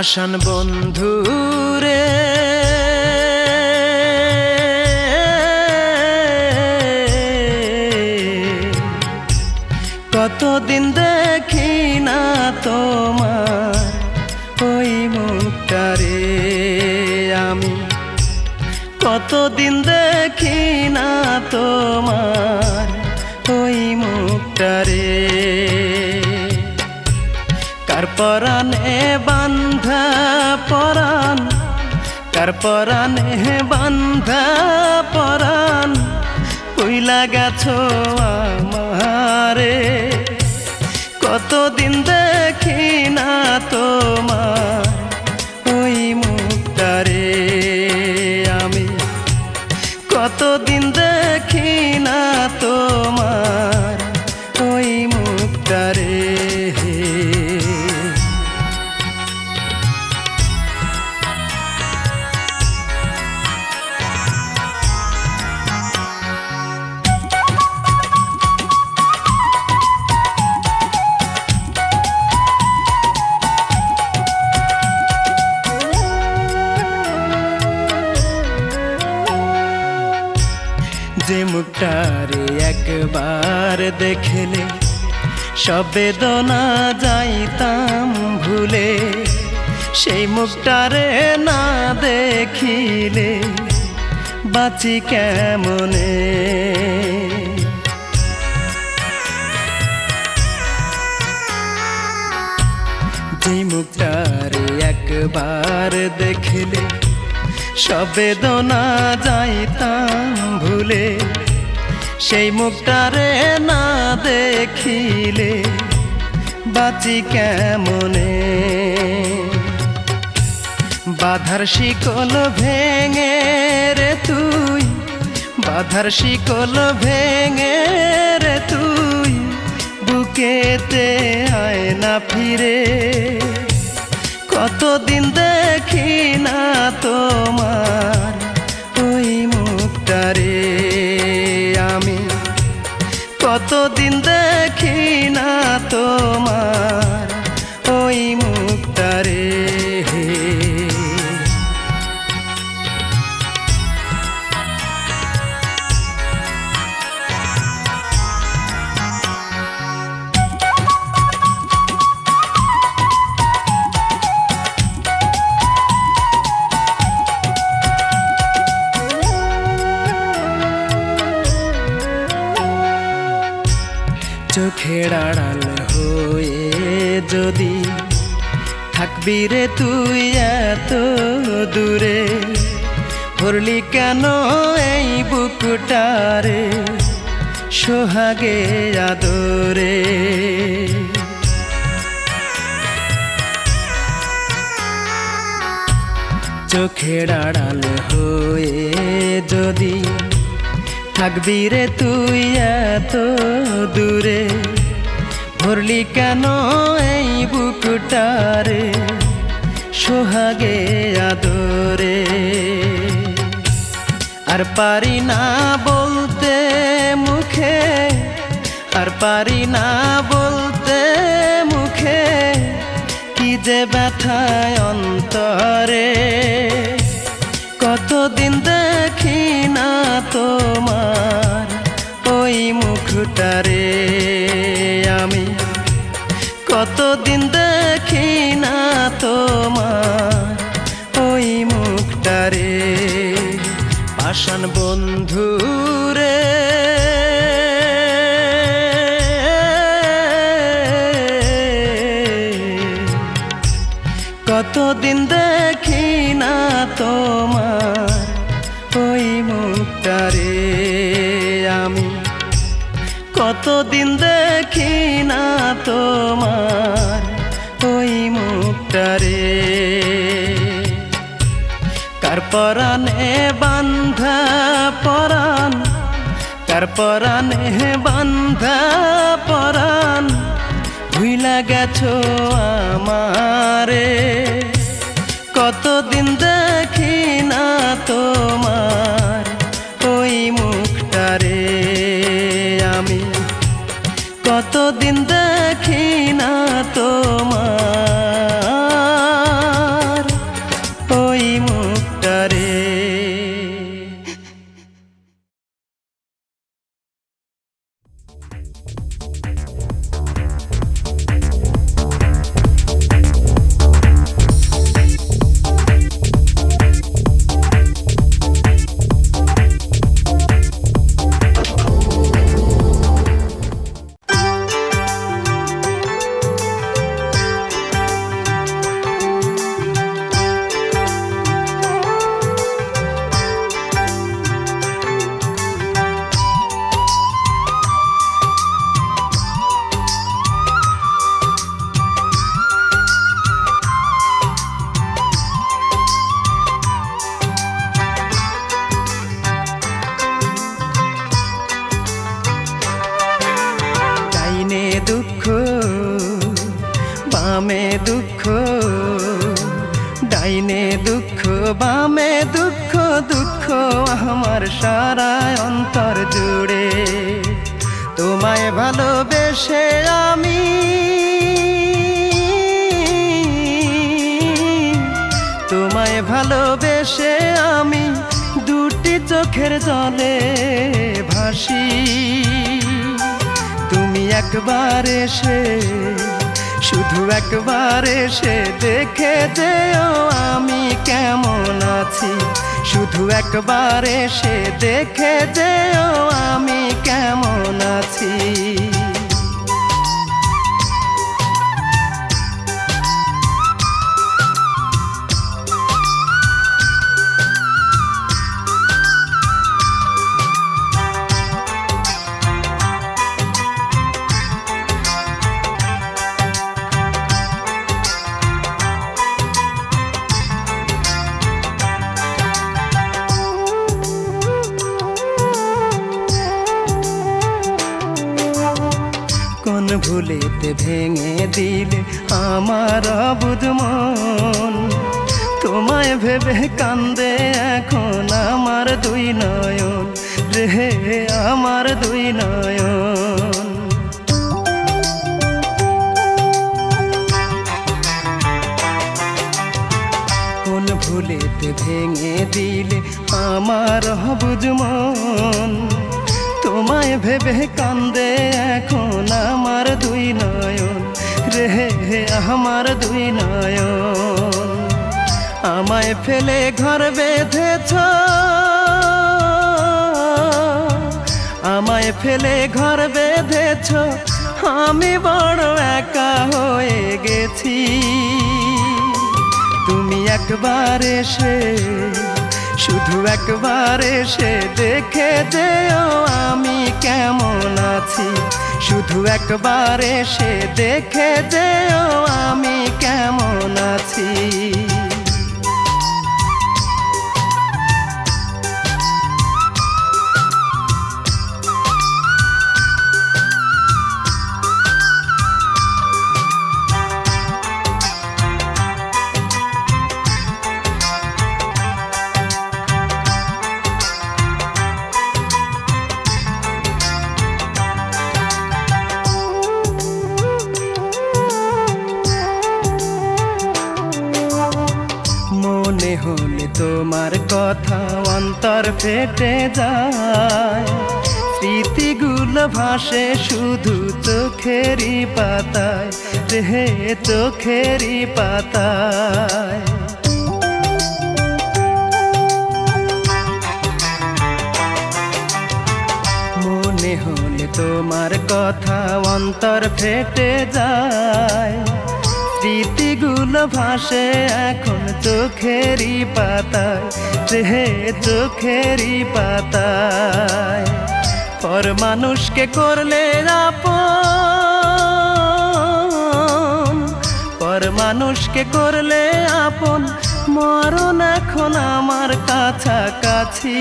পাষাণ বন্ধুরে কতদিন দেখি না তোমার ওই মুখটারে আমি, কতদিন দেখি না তোমার ওই মুখটারে। কার পরাণে বান্ধা পরাণ, কার পরাণে বান্ধা পরাণ কইলা গেছো আমারে। কতদিন দেখি না তোমার ওই মুখটারে আমি, কতদিন দেখি না তোমার ওই মুখটারে। যে মুখটারে একবার দেখলে সব বেদনা যাইতাম ভুলে, সেই মুখটারে না দেখিলে বাঁচি কেমনে। যে মুখটারে একবার দেখলে সব বেদনা যাইতাম ভুলে, সেই মুখটারে না দেখিলে বাঁচি কেমনে। বাধার শিকল ভেঙে রে তুই, বাধার শিকল ভেঙে রে তুই বুকেতে আয় না ফিরে। কতদিন দেখি না তোমার ওই মুখটারে আমি, কতদিন দেখি না তোমার ওই মুখটারে। চোখের আড়াল হয়ে যদি থাকবি রে তুই এত দূরে, ভরলি কেন এই বুকটারে সোহাগে আদরে। চোখের আড়াল হয়ে যদি থাকবি রে তুই এত দূরে, ভরলি কেন এই বুকটারে সোহাগে আদরে। আর পারি না বলতে মুখে, আর পারি না বলতে মুখে কি যে ব্যথায় অন্তরে। কতদিন দেখি না তোমার ওই মুখটারে আমি, কতদিন দেখি না তোমার ওই মুখটারে। পাষাণ বন্ধুরে কতদিন দেখি না তোমার ওই মুখটারে আমি, কতদিন দেখি না তোমার ওই মুখটারে। কার পরাণে বান্ধা পরাণ, কার পরাণে বান্ধা পরাণ ভুইলা গেছো আমারে। কতদিন দেখি না তোমার ওই মুখটারে আমি, কতদিন দেখি না তোমার। দুঃখ বামে দুঃখ, ডাইনে দুঃখ বামে দুঃখ, দুঃখ আমার সারা অন্তর জুড়ে। তোমায় ভালোবেসে আমি, তোমায় ভালোবেসে আমি দুটি চোখের জলে ভাসি। তুমি একবার এসে, শুধু একবার এসে দেখে যেও আমি কেমন আছি। শুধু একবার এসে দেখে যেও আমি কেমন আছি। কোন ভুলেতে ভেঙে দিলে আমার অবুঝ মন, তোমায় ভেবে কান্দে এখন আমার দুই নয়ন রে, আমার দুই নয়ন। কোন ভুলেতে ভেঙে দিলে আমার অবুঝ মন, তোমায় ভেবে কান্দে এখন আমার দুই নয়ন রে, আমার দুই নয়ন। আমায় ফেলে ঘর বেঁধেছ, আমায় ফেলে ঘর বেঁধেছ, আমি বড় একা হয়ে গেছি। তুমি একবার এসে, শুধু একবার এসে দেখে যেও আমি কেমন আছি। শুধু একবার এসে দেখে যেও আমি কেমন আছি। মনে হলে তোমার কথা অন্তর ফেটে যায়, স্মৃতিগুলো ভাসে শুধু চোখেরই পাতায় রে, চোখেরই পাতায়। মনে হলে তোমার কথা অন্তর ফেটে যায়, স্মৃতিগুলো ভাসে এখন চোখেরই পাতায় রে, চোখেরই পাতায়। পর মানুষকে করলে আপন, পর মানুষকে করলে আপন, মরণ এখন আমার কাছাকাছি।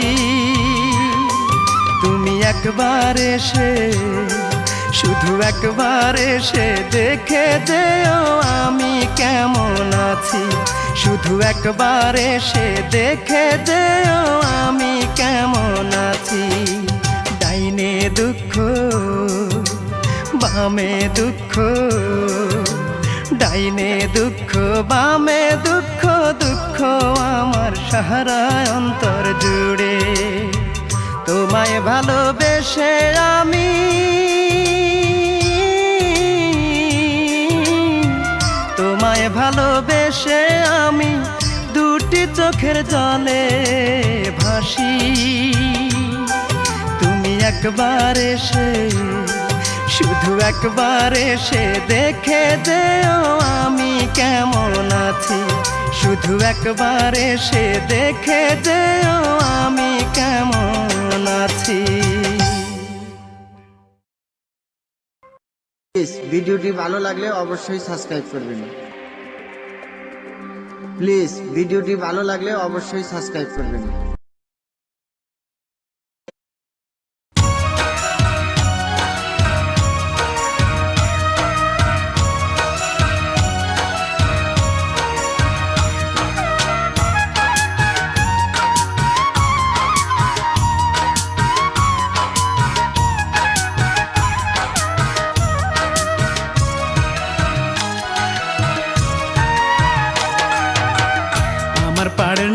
তুমি একবার এসে, শুধু একবার এসে দেখে যেও আমি কেমন আছি। শুধু একবার এসে দেখে যেও আমি কেমন আছি। ডাইনে দুঃখ বামে দুঃখ, ডাইনে দুঃখ বামে দুঃখ, দুঃখ আমার সারা অন্তর জুড়ে। তোমায় ভালোবেসে আমি, তোমায় ভালোবেসে আমি দুটি চোখের জলে ভাসি। তুমি একবার এসে, শুধু একবার এসে দেখে যেও আমি কেমন আছি। শুধু একবার এসে দেখে যেও আমি কেমন আছি। ভিডিওটি ভালো লাগলে অবশ্যই সাবস্ক্রাইব করবেন। প্লিজ ভিডিওটি ভালো লাগলে অবশ্যই সাবস্ক্রাইব করবেন।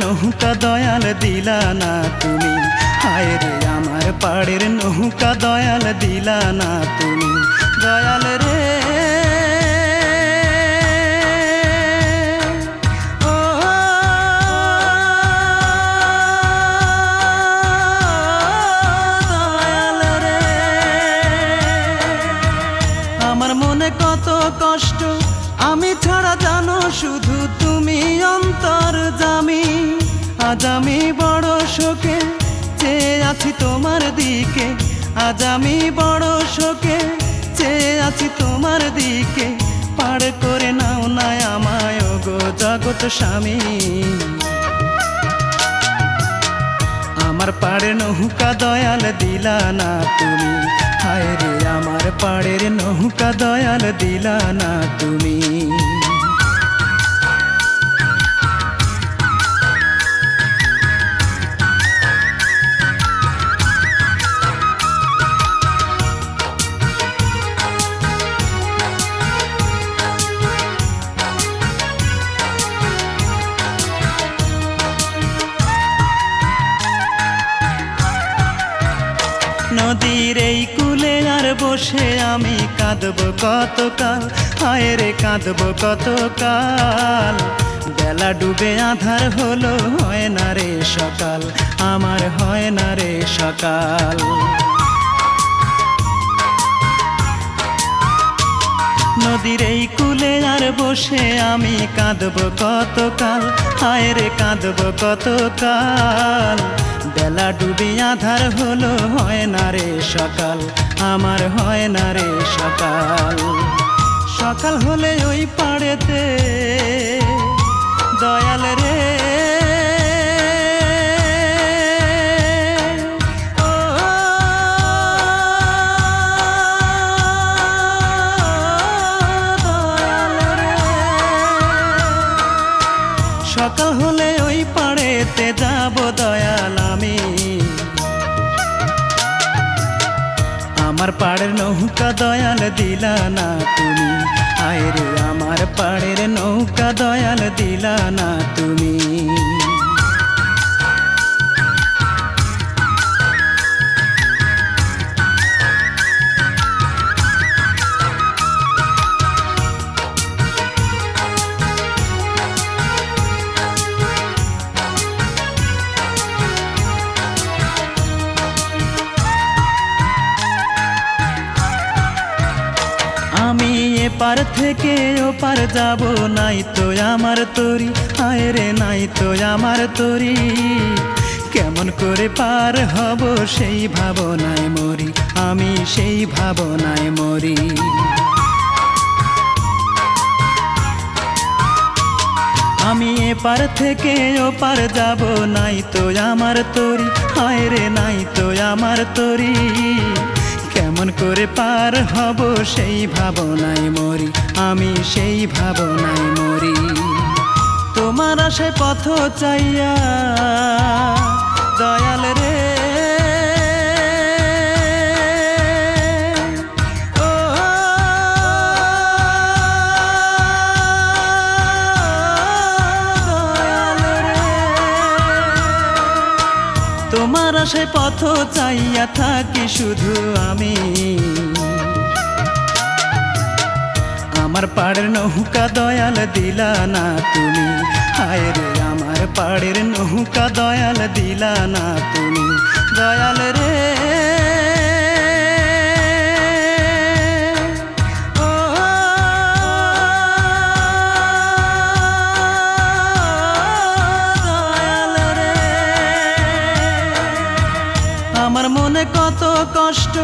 নৌকা দয়াল দিলা না তুমি, হায় রে আমার পাড়ের নৌকা দয়াল দিলা না তুমি, দয়াল রে। ও দয়াল রে, আমার মনে কত কষ্ট, আমি ছাড়া জানো শুধু তুমি অন্তর্যামী। আজ আমি বড় শোকে চেয়ে আছি তোমার দিকে, আজ আমি বড় শোকে চেয়ে আছি তোমার দিকে, পার করে নাও না আমায় গো জগৎ স্বামী। আমার পাড়ের নৌকা দয়াল দিলা না তুমি, হায় রে আমার পাড়ের নৌকা দয়াল দিলা না তুমি। নদীর এই কূলে আর বসে আমি কাঁদব কতকাল, হায় রে কাঁদব কতকাল। বেলা ডুবে আধার হলো, হয় না রে সকাল, আমার হয় না রে সকাল। নদীর এই কূলে আর বসে আমি কাঁদব কতকাল, হায় রে কাঁদব কতকাল। বেলা ডুবে আধার হলো, হয় না রে সকাল, আমার হয় না রে সকাল। সকাল হলে ওই পাড়েতে দয়াল রে, ও দয়াল রে, সকাল হলে ওই পাড়েতে যাব দয়াল আমি। আমার পাড়ের নৌকা দয়াল দিলা না তুমি, হায় রে আমার পাড়ের নৌকা দয়াল দিলা না তুমি। আমি এপার থেকে ওপার যাব, নাই তো আমার তরি, হায় রে নাই তো আমার তরি। কেমন করে পার হব সেই ভাবনায় মরি, আমি সেই ভাবনায় মরি। আমি এপার থেকে ওপার যাব, নাই তো আমার তরি, হায় রে নাই তো আমার তরি। কেমন করে পার হব সেই ভাবনায় মরি, আমি সেই ভাবনায় মরি। তোমার আশায় পথ চাইয়া দয়াল রে, ও দয়াল রে, তোমার আশায় পথ চাইয়া থাকি শুধু আমি। আমার পাড়ের নৌকা দয়াল দিলা না তুমি, হায় রে আমার পাড়ের নৌকা দয়াল দিলা না তুমি, দয়াল রে। ও দয়াল রে, আমার মনে কত কষ্ট,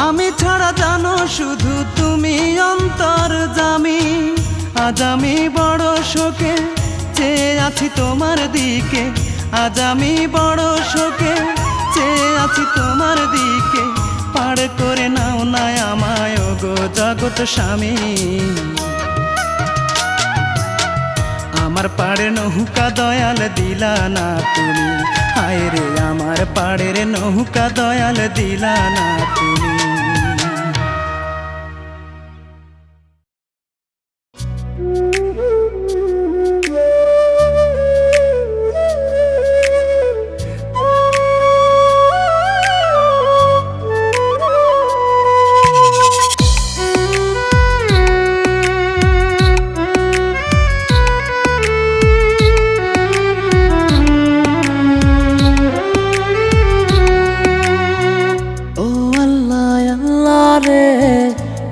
আমি ছাড়া জানো শুধু তুমি অন্তর্যামী। আজ আমি বড় শোকে চেয়ে আছি তোমার দিকে, আজ আমি বড় শোকে চেয়ে আছি তোমার দিকে, পার করে নাও না আমায় গো জগৎ স্বামী। আমার পাড়ের নৌকা দয়াল দিলা না তুমি, হায় রে আমার পাড়ের নৌকা দয়াল দিলা না তুমি।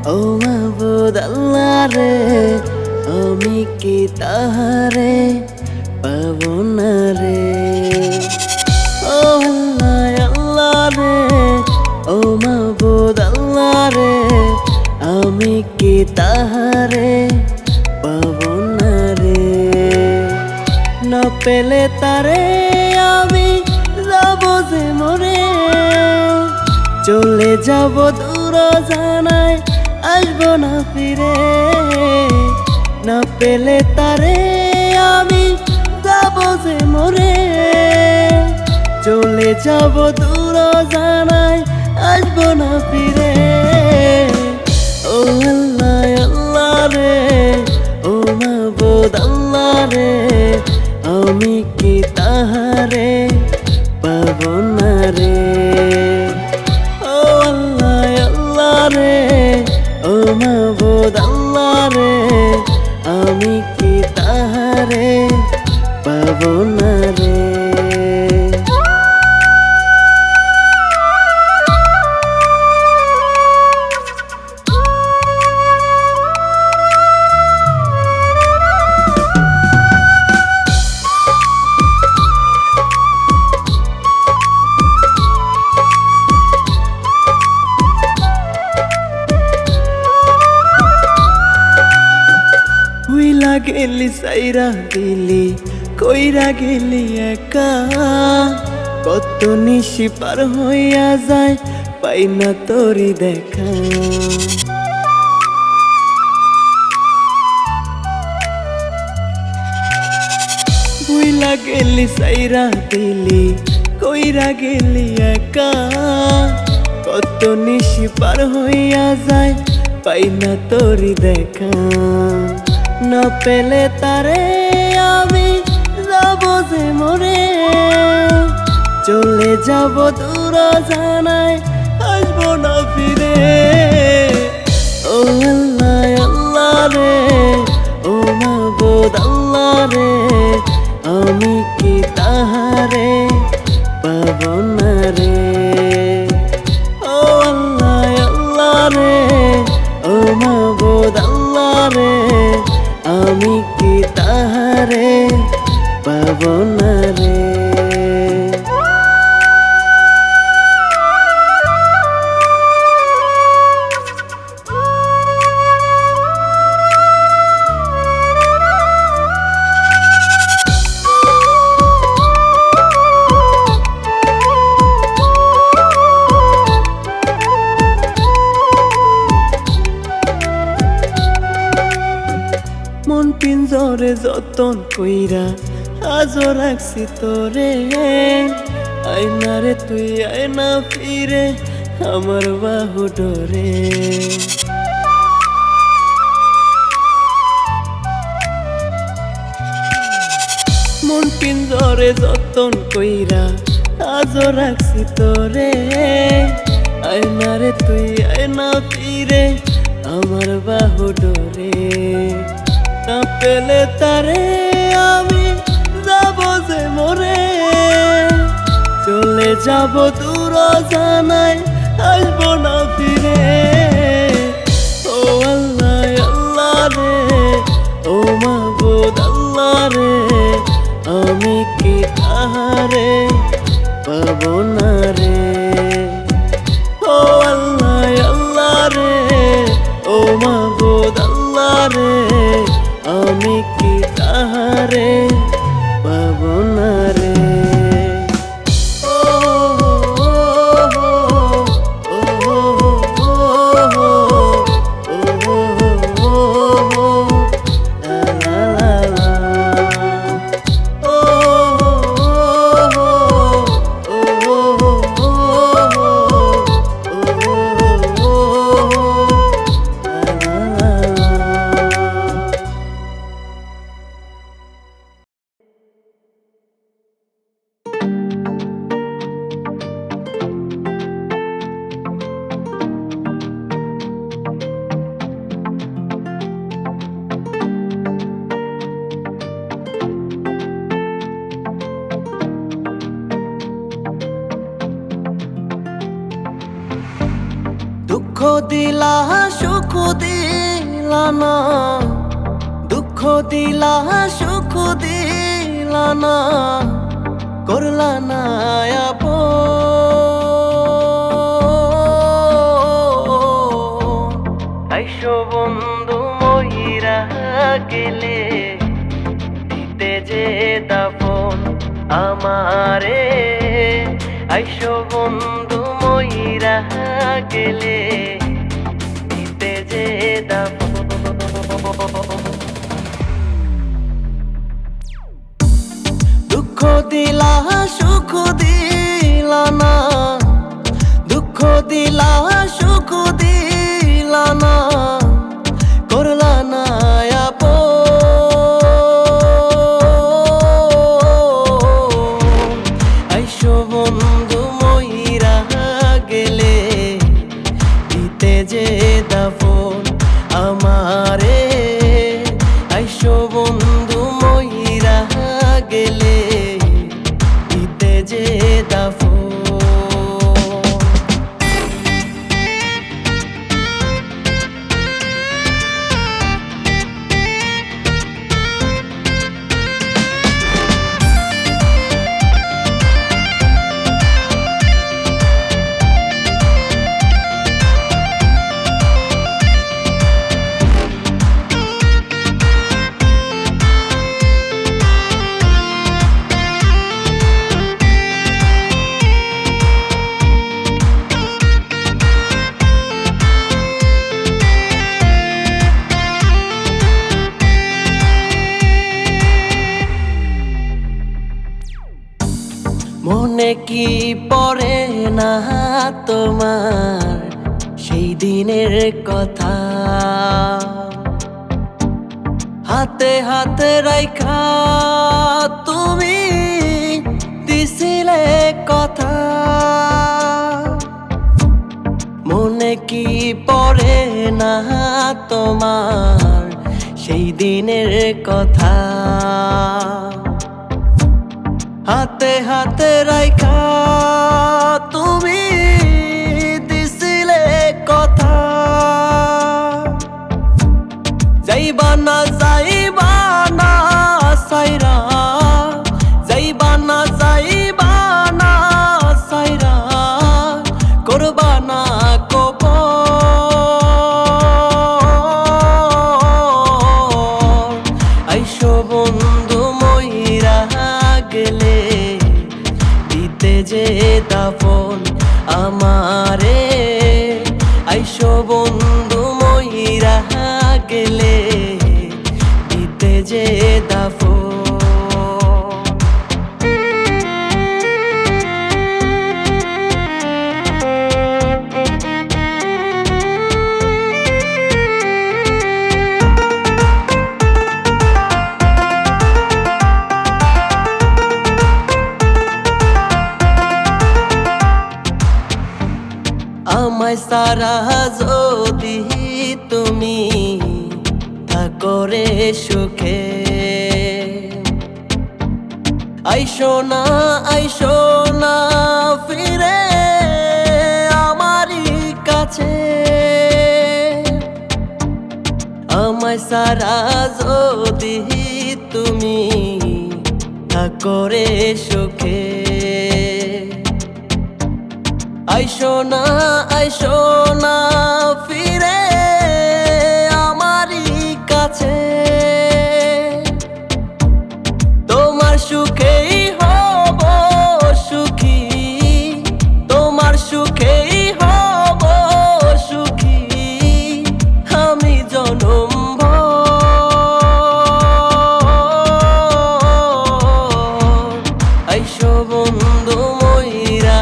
ও মাবুদ আল্লাহ রে আমি কি তাহারে পাবো না রে ও আল্লাহ আল্লাহ রে ও মাবুদ আল্লাহ রে আমি কি তাহারে পাবো না রে না পেলে তারে আমি যাব যে মরে চলে যাব দূর জানায় আসবো না ফিরে না পেলে তারে আমি যাব যে মরে চলে যাব দূর জানায় আসবো না ফিরে ও আল্লাহ আল্লাহ রে ও মাবুদ আল্লাহ রে আমি কি তাহারে পাবো না রে ও আল্লাহ আল্লাহ রে ও মাবুদ আল্লাহ রে আমি কি তাহারে পাবো না রে ভুইলা গেলি সাইরা দিলি কইরা গেলি একা কত নিশি পার হইয়া যায় পাই না তোরি দেখা ভুইলা গেলি সাইরা দিলি কইরা গেলি একা কত নিশি পার হইয়া যায় পাই না তোরি দেখা না পেলে তারে আমি যাব যে মরে চলে যাব দূর জানায় আসবো না ফিরে ও আল্লাহ আল্লাহ রে ও মাবুদ আল্লাহ রে আমি কি তাহারে পাবো না রে ও আল্লাহ আল্লাহ রে ও মাবুদ আল্লাহ রে আমি কি তাহারে পাবো না রে মন পিঞ্জরে যতন কইরা আজও রাখছি তোরে আয়না রে তুই আয়না ফিরে আমার বাহু ডরে মন পিঞ্জরে যতন কইরা আজও রাখছি তোরে আয়না রে তুই আয়না ফিরে আমার বাহু ডরে না পেলে তারে আমি যাব যে মরে চলে যাব দূর জানায় আসবো না ফিরে ও আল্লাহ আল্লাহ রে ও মাবুদ আল্লাহ রে আমি কি তাহারে পাবো না রে ও আল্লাহ আল্লাহ রে ও মাবুদ আল্লাহ রে আমি কি তাহারে পাবো না রে ও দিলা সুখ দিলা না, দুঃখ দিলা সুখ দিলা না, করলা না আপন। আইসো বন্ধু মইরা গেলে দিতে যে দাফন আমারে, আইসো বন্ধু মইরা গেলে দিতে যে দাফন। দুঃখ দিলা সুখ দিলা না, দুঃখ দিলা সুখ দিলা না, করলা না আপন। আইসো বন্ধু মইরা গেলে দিতে যে দাফন আমারে, আইসো বন্ধু মইরা গেলে দিতে যে দাফন। মনে কি পড়ে না তোমার সেই দিনের কথা, হাতে হাতে রাইখা তুমি দিছিলে কথা। মনে কি পড়ে না তোমার সেই দিনের কথা, হাতে হাতে রাইখা তুমি দিছিলে কথা। যাইবা না যাইবা না সাইরা, যাইবা না যাইবা না সাইরা, করবা না কবর। আইসো বন্ধু মইরা গেলে দিতে যে দাফন আমারে, আইসো বন্ধু মইরা গেলে দিতে যে দাফন। আমায় সারা যদি তুমি থাকো রে সুখে, আইসো না ফিরে আমারই কাছে। আমায় সারা যদি তুমি থাকো রে সুখে, আইসো না ফিরে আমারই কাছে। তোমার সুখেই হব সুখী, তোমার সুখেই হব সুখী, আমি জনম ভর। আইসো বন্ধু মইরা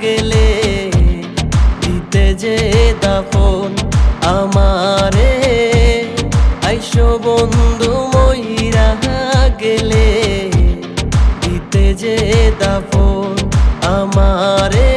গেলে দিতে যে দাফন আমারে, আইসো বন্ধু মইরা গেলে দিতে যে দাফন আমারে।